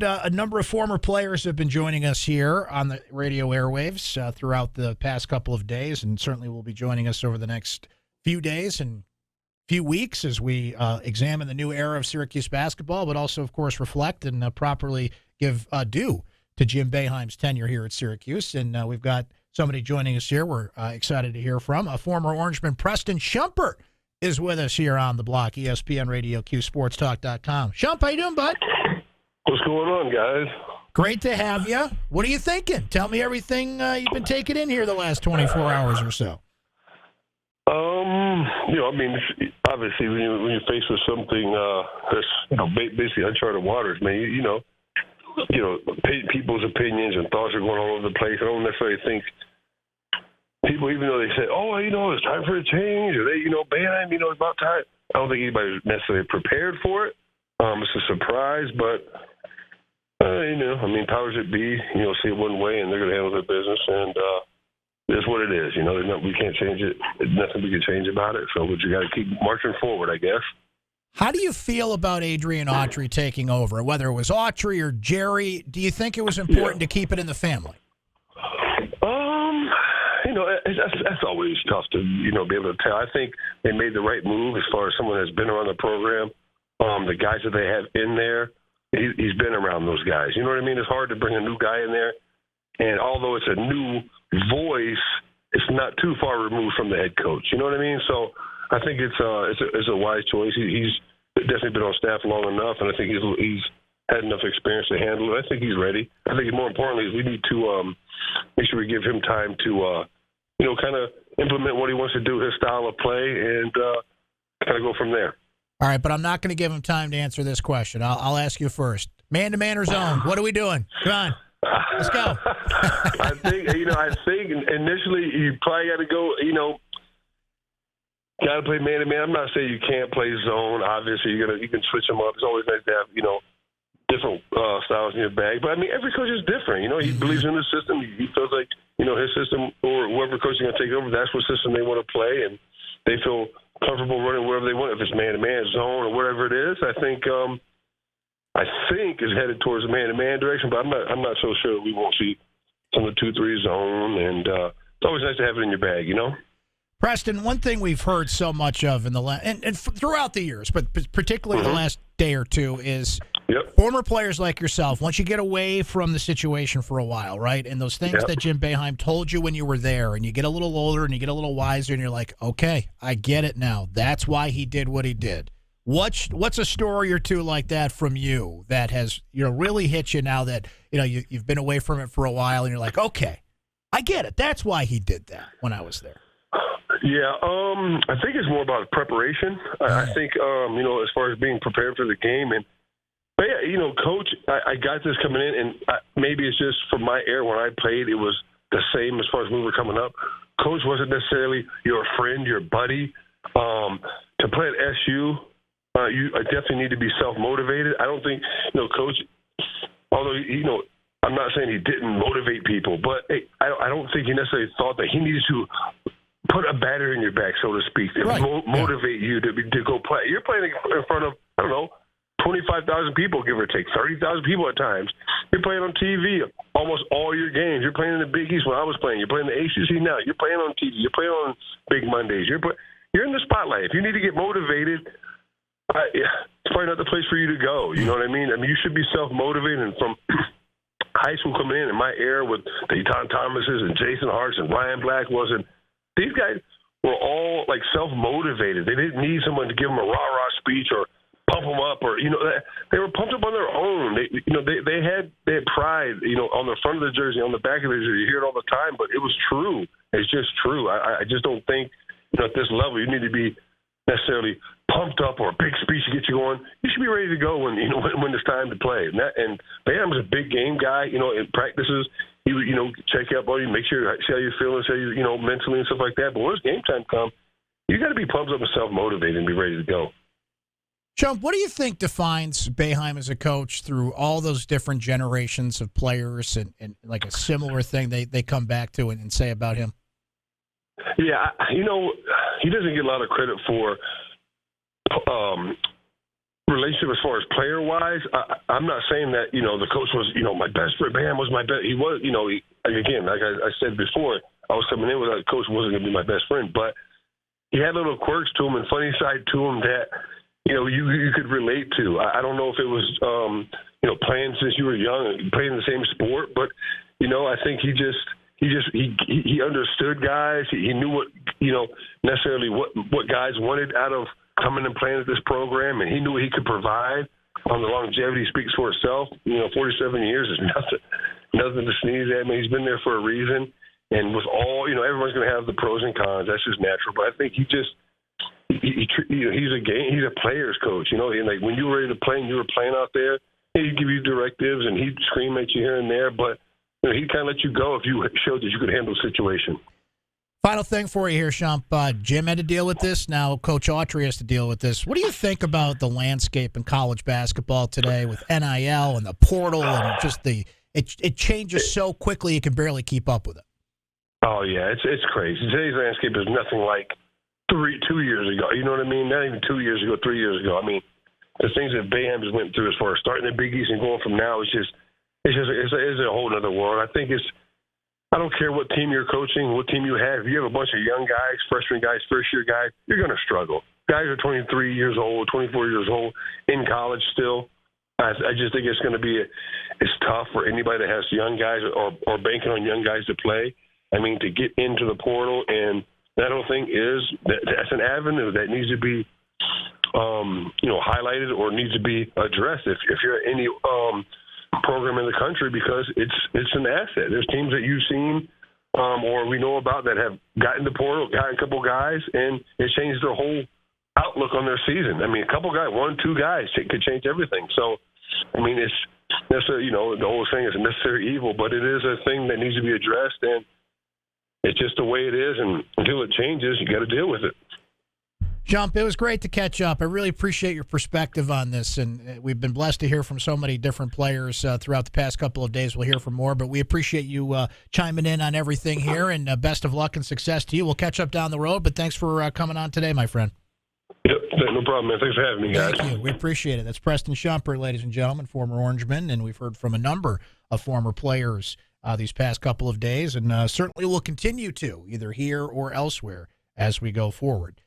A number of former players have been joining us here on the radio airwaves throughout the past couple of days, and certainly will be joining us over the next few days and few weeks as we examine the new era of Syracuse basketball, but also, of course, reflect and properly give due to Jim Boeheim's tenure here at Syracuse. And we've got somebody joining us here we're excited to hear from. A former Orangeman, Preston Shumpert, is with us here on the block, ESPN Radio, QSportsTalk.com. Shump, how you doing, bud? What's going on, guys? Great to have you. What are you thinking? Tell me everything you've been taking in here the last 24 hours or so. Obviously, when you're faced with something that's basically uncharted waters, man, people's opinions and thoughts are going all over the place. I don't necessarily think people, even though they say, it's time for a change, or Boeheim, it's about time. I don't think anybody's necessarily prepared for it. It's a surprise, but powers that be, see it one way, and they're going to handle their business, and it's what it is. We can't change it. There's nothing we can change about it. So we just got to keep marching forward, I guess. How do you feel about Adrian Autry taking over? Whether it was Autry or Jerry, do you think it was important to keep it in the family? That's always tough to be able to tell. I think they made the right move as far as someone that's been around the program. The guys that they have in there, he's been around those guys. You know what I mean? It's hard to bring a new guy in there, and although it's a new voice, it's not too far removed from the head coach. You know what I mean? So I think it's a wise choice. He's definitely been on staff long enough, and I think he's had enough experience to handle it. I think he's ready. I think more importantly is we need to make sure we give him time to kind of implement what he wants to do, his style of play, and kind of go from there. All right, but I'm not going to give him time to answer this question. I'll ask you first. Man-to-man or zone? What are we doing? Come on. Let's go. I think initially you probably got to go, got to play man-to-man. I'm not saying you can't play zone. Obviously, you can switch them up. It's always nice to have, different styles in your bag. But, every coach is different. He believes in the system. He feels like, his system or whoever coach is going to take over, that's what system they want to play. And they feel comfortable running wherever they want, if it's man-to-man, zone, or whatever it is. I think is headed towards the man-to-man direction, but I'm not so sure we won't see some of the 2-3 zone, and it's always nice to have it in your bag, Preston, one thing we've heard so much of in the throughout the years, but particularly the last day or two, is former players like yourself, once you get away from the situation for a while, right, and those things that Jim Boeheim told you when you were there, and you get a little older and you get a little wiser, and you're like, okay, I get it now. That's why he did what he did. What's a story or two like that from you that has really hit you now that you've been away from it for a while, and you're like, okay, I get it. That's why he did that when I was there. Yeah, I think it's more about preparation. I think as far as being prepared for the game, but Coach, I got this coming in, and maybe it's just from my era when I played, it was the same as far as we were coming up. Coach wasn't necessarily your friend, your buddy. To play at SU. You definitely need to be self-motivated. I don't think, Coach, although, I'm not saying he didn't motivate people, but I don't think he necessarily thought that he needed to put a batter in your back, so to speak, to motivate you to go play. You're playing in front of, 25,000 people, give or take, 30,000 people at times. You're playing on TV almost all your games. You're playing in the Big East when I was playing. You're playing in the ACC now. You're playing on TV. You're playing on Big Mondays. You're in the spotlight. If you need to get motivated, it's probably not the place for you to go. You know what I mean? You should be self-motivated. And from high school coming in my era with the Eton Thomases and Jason Harts and Ryan Black these guys were all like self-motivated. They didn't need someone to give them a rah-rah speech or pump them up, or they were pumped up on their own. They had pride, on the front of the jersey, on the back of the jersey. You hear it all the time, but it was true. It's just true. I just don't think at this level you need to be necessarily pumped up or a big speech to get you going. You should be ready to go when it's time to play. And Boeheim was a big game guy. In practices, he would check up on you, make sure see how you're feeling, see how you mentally and stuff like that. But when it's game time come, you got to be pumped up and self motivated and be ready to go. Chump, what do you think defines Boeheim as a coach through all those different generations of players and like a similar thing they come back to and say about him? Yeah, he doesn't get a lot of credit for relationship as far as player wise, I'm not saying that the coach was my best friend. Boeheim was my best. He was again, like I said before, I was coming in with a coach wasn't going to be my best friend, but he had little quirks to him and funny side to him that you could relate to. I don't know if it was playing since you were young, playing the same sport, but I think he understood guys. He knew what necessarily what guys wanted out of coming and playing at this program, and he knew what he could provide. The longevity speaks for itself. 47 years is nothing to sneeze at. I mean, he's been there for a reason, and with all everyone's going to have the pros and cons. That's just natural. But I think he's a player's coach. And like when you were ready to play and you were playing out there, he'd give you directives and he'd scream at you here and there, but he'd kind of let you go if you showed that you could handle the situation. Final thing for you here, Shump. Jim had to deal with this. Now Coach Autry has to deal with this. What do you think about the landscape in college basketball today with NIL and the portal and just it changes so quickly you can barely keep up with it? Oh, yeah, it's crazy. Today's landscape is nothing like 2 years ago. You know what I mean? Not even 2 years ago, 3 years ago. I mean, the things that Boeheim has went through as far as starting the Big East and going from now it's a whole other world. I think I don't care what team you're coaching, what team you have. If you have a bunch of young guys, freshman guys, first-year guys, you're going to struggle. Guys are 23 years old, 24 years old, in college still. I just think it's going to be it's tough for anybody that has young guys or banking on young guys to play. I mean, to get into the portal, and that whole thing that's an avenue that needs to be highlighted or needs to be addressed if you're any program in the country, because it's an asset. There's teams that you've seen or we know about that have gotten the portal, gotten a couple guys, and it changed their whole outlook on their season. I mean, a couple guys, 1, 2 guys could change everything. So, I mean, it's necessarily, the whole thing is a necessary evil, but it is a thing that needs to be addressed, and it's just the way it is, and until it changes, you got to deal with it. Shump, it was great to catch up. I really appreciate your perspective on this, and we've been blessed to hear from so many different players throughout the past couple of days. We'll hear from more, but we appreciate you chiming in on everything here, and best of luck and success to you. We'll catch up down the road, but thanks for coming on today, my friend. Yep, no problem, man. Thanks for having me, guys. Thank you. We appreciate it. That's Preston Shumpert, ladies and gentlemen, former Orangeman, and we've heard from a number of former players these past couple of days, and certainly will continue to, either here or elsewhere, as we go forward.